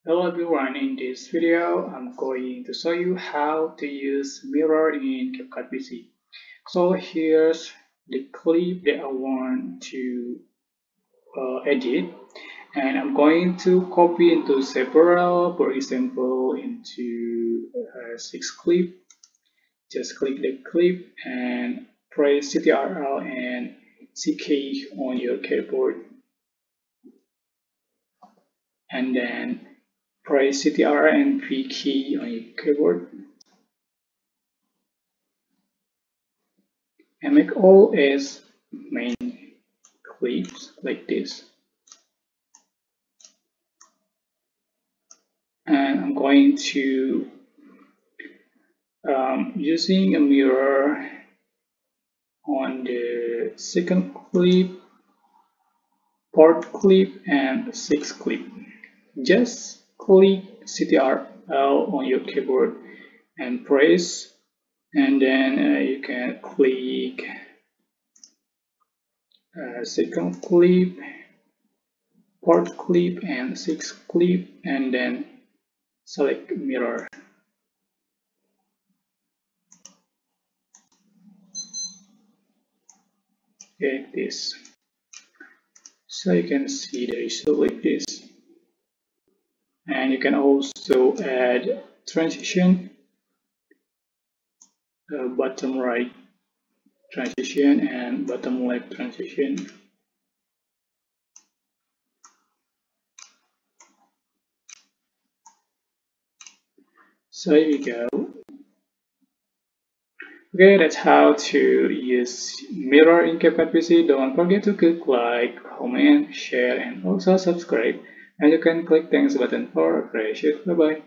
Hello everyone, in this video I'm going to show you how to use mirror in Capcut PC. So here's the clip that I want to edit, and I'm going to copy into several, for example into 6 clip. Just click the clip and press Ctrl and CK on your keyboard, and then press Ctrl and V key on your keyboard and make all as main clips like this. And I'm going to using a mirror on the second clip, fourth clip, and sixth clip. Just click Ctrl on your keyboard and press, and then you can click second clip, fourth clip, and sixth clip, and then select mirror. Like this. So you can see the result like this. And you can also add transition, bottom right transition and bottom left transition. So here we go. Okay, that's how to use mirror in Capcut PC. Don't forget to click like, comment, share, and also subscribe. And you can click thanks button for appreciation. Bye bye.